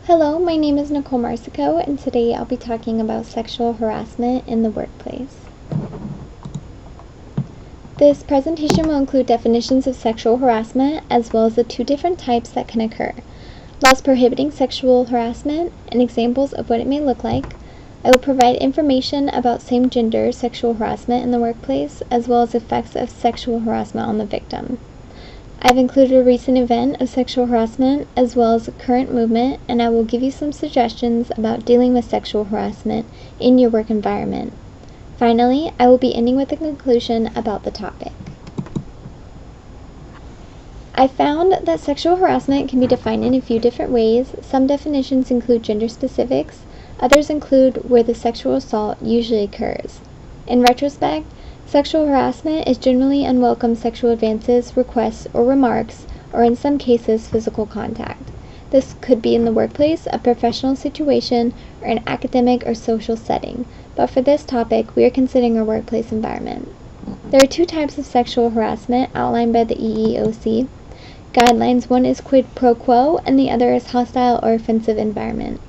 Hello, my name is Nicole Marsico, and today I'll be talking about sexual harassment in the workplace. This presentation will include definitions of sexual harassment as well as the two different types that can occur, laws prohibiting sexual harassment, and examples of what it may look like. I will provide information about same-gender sexual harassment in the workplace as well as effects of sexual harassment on the victim. I've included a recent event of sexual harassment as well as a current movement, and I will give you some suggestions about dealing with sexual harassment in your work environment. Finally, I will be ending with a conclusion about the topic. I found that sexual harassment can be defined in a few different ways. Some definitions include gender specifics, others include where the sexual assault usually occurs. In retrospect, sexual harassment is generally unwelcome sexual advances, requests, or remarks, or in some cases, physical contact. This could be in the workplace, a professional situation, or an academic or social setting, but for this topic, we are considering a workplace environment. There are two types of sexual harassment outlined by the EEOC guidelines. One is quid pro quo, and the other is hostile or offensive environment.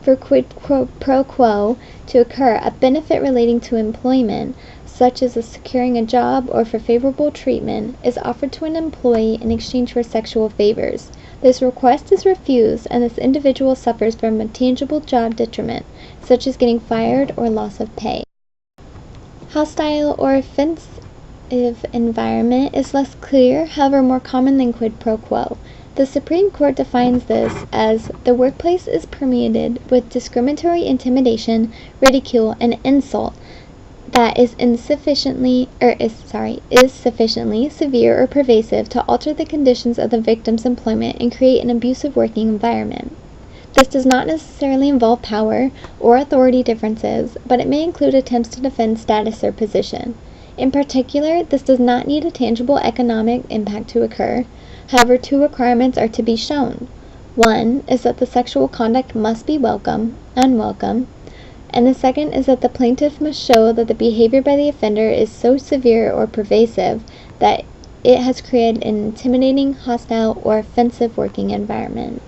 For quid pro quo to occur, a benefit relating to employment, such as securing a job or for favorable treatment, is offered to an employee in exchange for sexual favors. This request is refused, and this individual suffers from a tangible job detriment, such as getting fired or loss of pay. Hostile or offensive environment is less clear, however more common than quid pro quo. The Supreme Court defines this as the workplace is permeated with discriminatory intimidation, ridicule, and insult that is sufficiently severe or pervasive to alter the conditions of the victim's employment and create an abusive working environment. This does not necessarily involve power or authority differences, but it may include attempts to defend status or position. In particular, this does not need a tangible economic impact to occur. However, two requirements are to be shown. One is that the sexual conduct must be unwelcome, and the second is that the plaintiff must show that the behavior by the offender is so severe or pervasive that it has created an intimidating, hostile, or offensive working environment.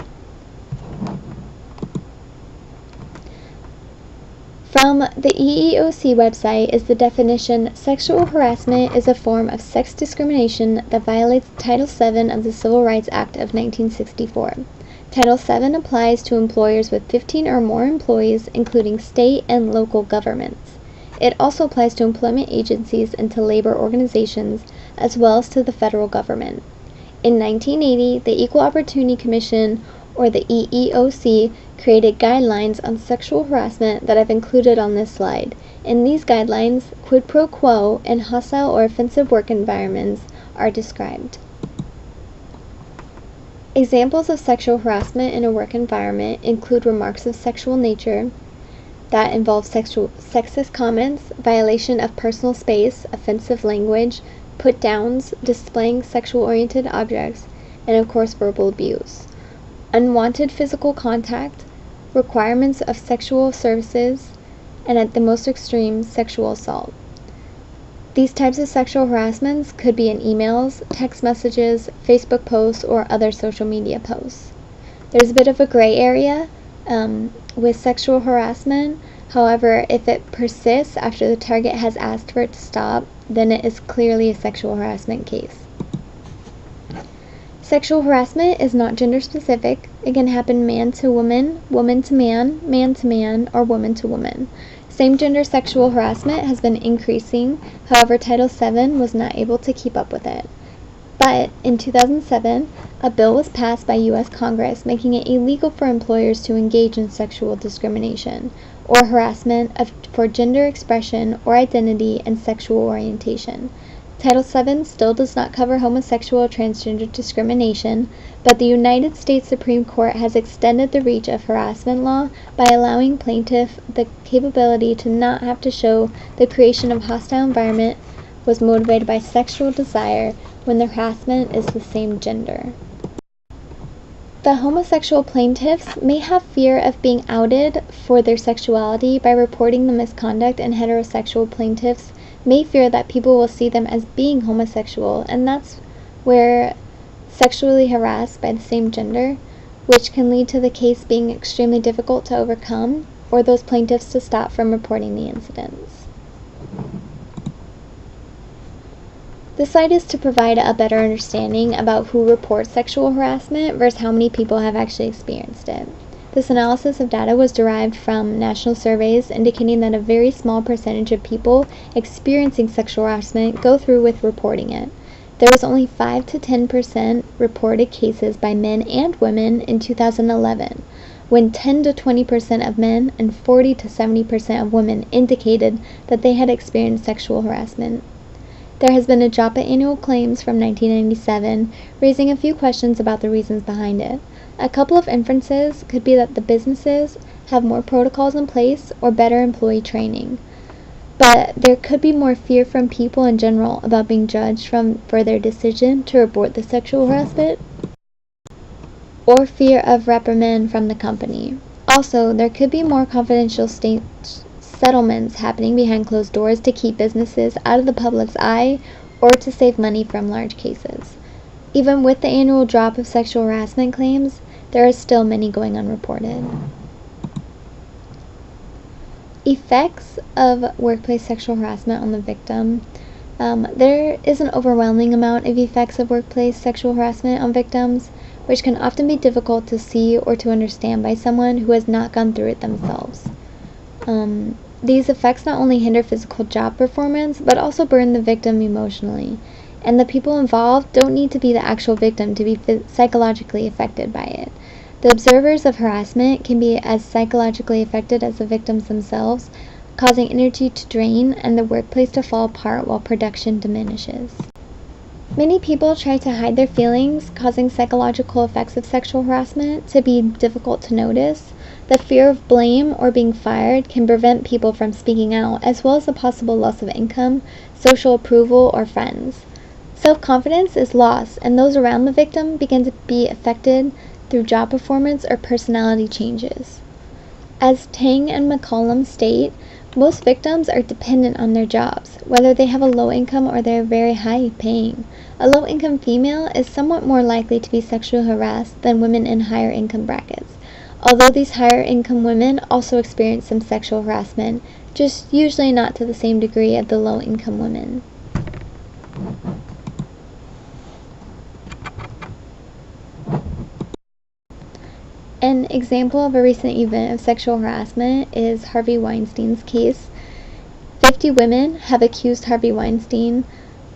From the EEOC website is the definition: sexual harassment is a form of sex discrimination that violates Title VII of the Civil Rights Act of 1964. Title VII applies to employers with 15 or more employees, including state and local governments. It also applies to employment agencies and to labor organizations, as well as to the federal government. In 1980, the Equal Opportunity Commission, or the EEOC, created guidelines on sexual harassment that I've included on this slide. In these guidelines, quid pro quo and hostile or offensive work environments are described. Examples of sexual harassment in a work environment include remarks of sexual nature that involve sexist comments, violation of personal space, offensive language, put-downs, displaying sexual-oriented objects, and of course verbal abuse. Unwanted physical contact, requirements of sexual services, and at the most extreme, sexual assault. These types of sexual harassments could be in emails, text messages, Facebook posts, or other social media posts. There's a bit of a gray area with sexual harassment. However, if it persists after the target has asked for it to stop, then it is clearly a sexual harassment case. Sexual harassment is not gender specific. It can happen man to woman, woman to man, or woman to woman. Same-gender sexual harassment has been increasing, however Title VII was not able to keep up with it. But in 2007, a bill was passed by U.S. Congress making it illegal for employers to engage in sexual discrimination or harassment for gender expression or identity and sexual orientation. Title VII still does not cover homosexual or transgender discrimination, but the United States Supreme Court has extended the reach of harassment law by allowing plaintiffs the capability to not have to show the creation of hostile environment was motivated by sexual desire when the harassment is the same gender. The homosexual plaintiffs may have fear of being outed for their sexuality by reporting the misconduct, and heterosexual plaintiffs may fear that people will see them as being homosexual, and that's where sexually harassed by the same gender which can lead to the case being extremely difficult to overcome, or those plaintiffs to stop from reporting the incidents. This slide is to provide a better understanding about who reports sexual harassment versus how many people have actually experienced it. This analysis of data was derived from national surveys indicating that a very small percentage of people experiencing sexual harassment go through with reporting it. There was only 5 to 10% reported cases by men and women in 2011, when 10 to 20% of men and 40 to 70% of women indicated that they had experienced sexual harassment. There has been a drop in annual claims from 1997, raising a few questions about the reasons behind it. A couple of inferences could be that the businesses have more protocols in place or better employee training. But there could be more fear from people in general about being judged for their decision to report the sexual harassment, or fear of reprimand from the company. Also, there could be more confidential settlements happening behind closed doors to keep businesses out of the public's eye or to save money from large cases. Even with the annual drop of sexual harassment claims, there are still many going unreported. Effects of workplace sexual harassment on the victim. There is an overwhelming amount of effects of workplace sexual harassment on victims, which can often be difficult to see or to understand by someone who has not gone through it themselves. These effects not only hinder physical job performance, but also burden the victim emotionally. And the people involved don't need to be the actual victim to be psychologically affected by it. The observers of harassment can be as psychologically affected as the victims themselves, causing energy to drain and the workplace to fall apart while production diminishes. Many people try to hide their feelings, causing psychological effects of sexual harassment to be difficult to notice. The fear of blame or being fired can prevent people from speaking out, as well as the possible loss of income, social approval, or friends. Self-confidence is lost, and those around the victim begin to be affected through job performance or personality changes. As Tang and McCollum state, most victims are dependent on their jobs, whether they have a low income or they are very high paying. A low income female is somewhat more likely to be sexually harassed than women in higher income brackets, although these higher income women also experience some sexual harassment, just usually not to the same degree of the low income women. An example of a recent event of sexual harassment is Harvey Weinstein's case. 50 women have accused Harvey Weinstein,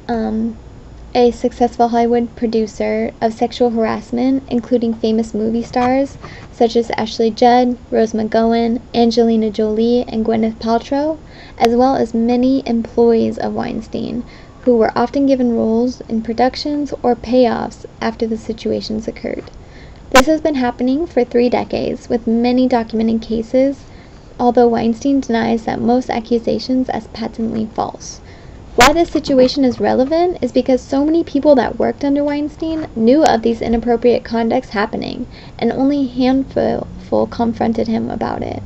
a successful Hollywood producer, of sexual harassment, including famous movie stars such as Ashley Judd, Rose McGowan, Angelina Jolie, and Gwyneth Paltrow, as well as many employees of Weinstein, who were often given roles in productions or payoffs after the situations occurred. This has been happening for 3 decades, with many documented cases, although Weinstein denies that most accusations as patently false. Why this situation is relevant is because so many people that worked under Weinstein knew of these inappropriate conducts happening, and only a handful confronted him about it.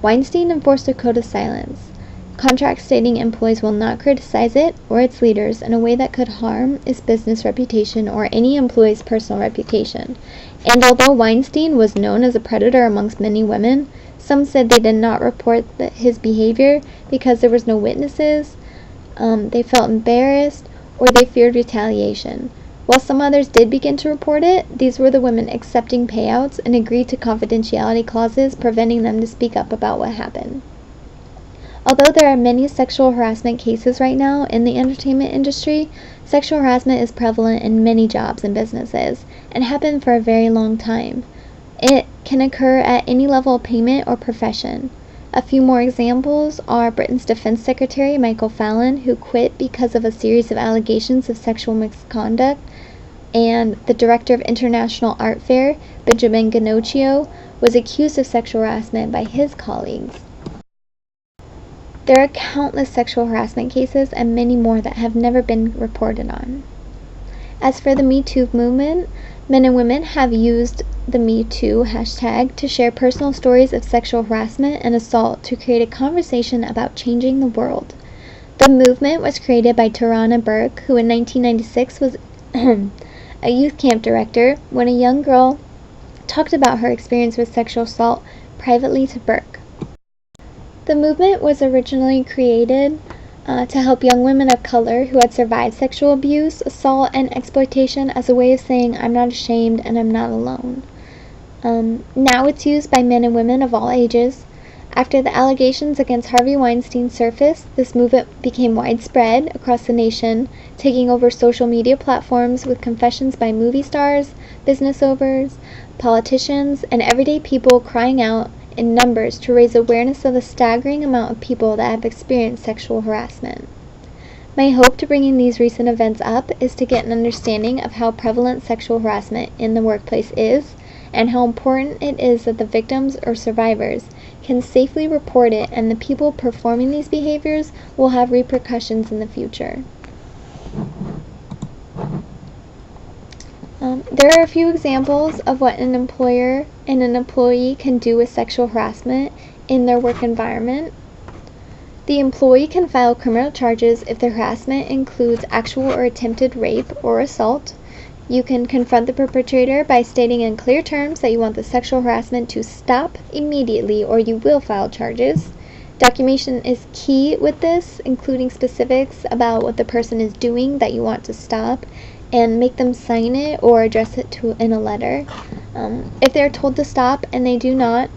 Weinstein enforced a code of silence, contracts stating employees will not criticize it or its leaders in a way that could harm its business reputation or any employee's personal reputation. And although Weinstein was known as a predator amongst many women, some said they did not report his behavior because there was no witnesses, they felt embarrassed, or they feared retaliation. While some others did begin to report it, these were the women accepting payouts and agreed to confidentiality clauses preventing them to speak up about what happened. Although there are many sexual harassment cases right now in the entertainment industry, sexual harassment is prevalent in many jobs and businesses, and happened for a very long time. It can occur at any level of payment or profession. A few more examples are Britain's Defense Secretary Michael Fallon, who quit because of a series of allegations of sexual misconduct, and the director of International Art Fair, Benjamin Ginocchio, was accused of sexual harassment by his colleagues. There are countless sexual harassment cases and many more that have never been reported on. As for the Me Too movement, men and women have used the Me Too hashtag to share personal stories of sexual harassment and assault to create a conversation about changing the world. The movement was created by Tarana Burke, who in 1996 was a youth camp director when a young girl talked about her experience with sexual assault privately to Burke. The movement was originally created to help young women of color who had survived sexual abuse, assault, and exploitation as a way of saying, I'm not ashamed and I'm not alone. Now it's used by men and women of all ages. After the allegations against Harvey Weinstein surfaced, this movement became widespread across the nation, taking over social media platforms with confessions by movie stars, business owners, politicians, and everyday people crying out in numbers to raise awareness of the staggering amount of people that have experienced sexual harassment. My hope to bringing these recent events up is to get an understanding of how prevalent sexual harassment in the workplace is, and how important it is that the victims or survivors can safely report it and the people performing these behaviors will have repercussions in the future. There are a few examples of what an employer and an employee can do with sexual harassment in their work environment. The employee can file criminal charges if the harassment includes actual or attempted rape or assault. You can confront the perpetrator by stating in clear terms that you want the sexual harassment to stop immediately, or you will file charges. Documentation is key with this, including specifics about what the person is doing that you want to stop, and make them sign it or address it in a letter. If they're told to stop and they do not,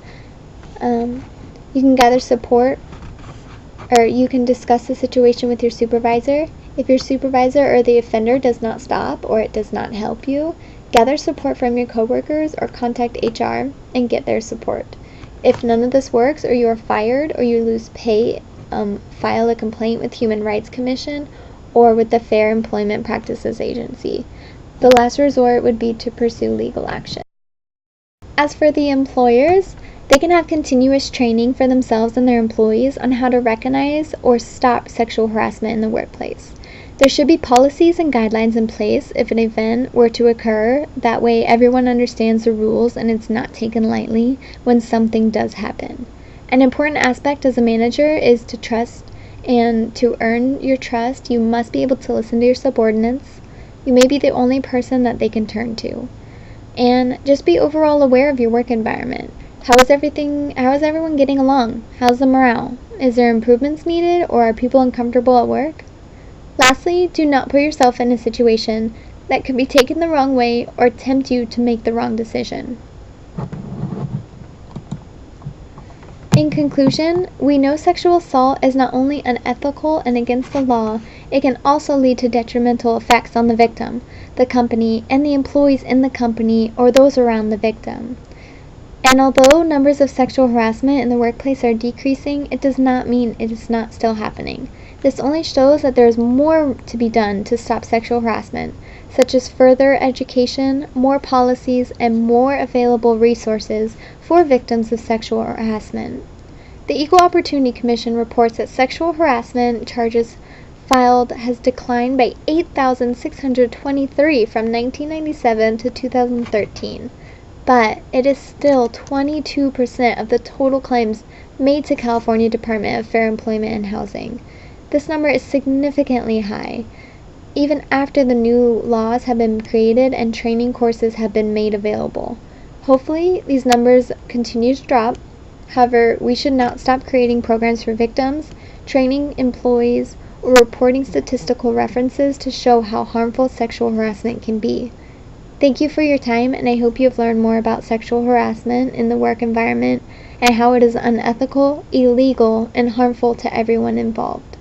you can gather support, or you can discuss the situation with your supervisor. If your supervisor or the offender does not stop or it does not help you, gather support from your coworkers or contact HR and get their support. If none of this works, or you are fired or you lose pay, file a complaint with Human Rights Commission or with the Fair Employment Practices Agency. The last resort would be to pursue legal action. As for the employers, they can have continuous training for themselves and their employees on how to recognize or stop sexual harassment in the workplace. There should be policies and guidelines in place if an event were to occur. That way everyone understands the rules and it's not taken lightly when something does happen. An important aspect as a manager is to trust, and to earn your trust, you must be able to listen to your subordinates. You may be the only person that they can turn to. And just be overall aware of your work environment. How is everyone getting along? How's the morale? Is there improvements needed, or are people uncomfortable at work? Lastly, do not put yourself in a situation that could be taken the wrong way or tempt you to make the wrong decision. In conclusion, we know sexual assault is not only unethical and against the law, it can also lead to detrimental effects on the victim, the company, and the employees in the company or those around the victim. And although numbers of sexual harassment in the workplace are decreasing, it does not mean it is not still happening. This only shows that there is more to be done to stop sexual harassment, such as further education, more policies, and more available resources for victims of sexual harassment. The Equal Opportunity Commission reports that sexual harassment charges filed has declined by 8,623 from 1997 to 2013. But it is still 22% of the total claims made to California Department of Fair Employment and Housing. This number is significantly high, even after the new laws have been created and training courses have been made available. Hopefully, these numbers continue to drop. However, we should not stop creating programs for victims, training employees, or reporting statistical references to show how harmful sexual harassment can be. Thank you for your time, and I hope you have learned more about sexual harassment in the work environment and how it is unethical, illegal, and harmful to everyone involved.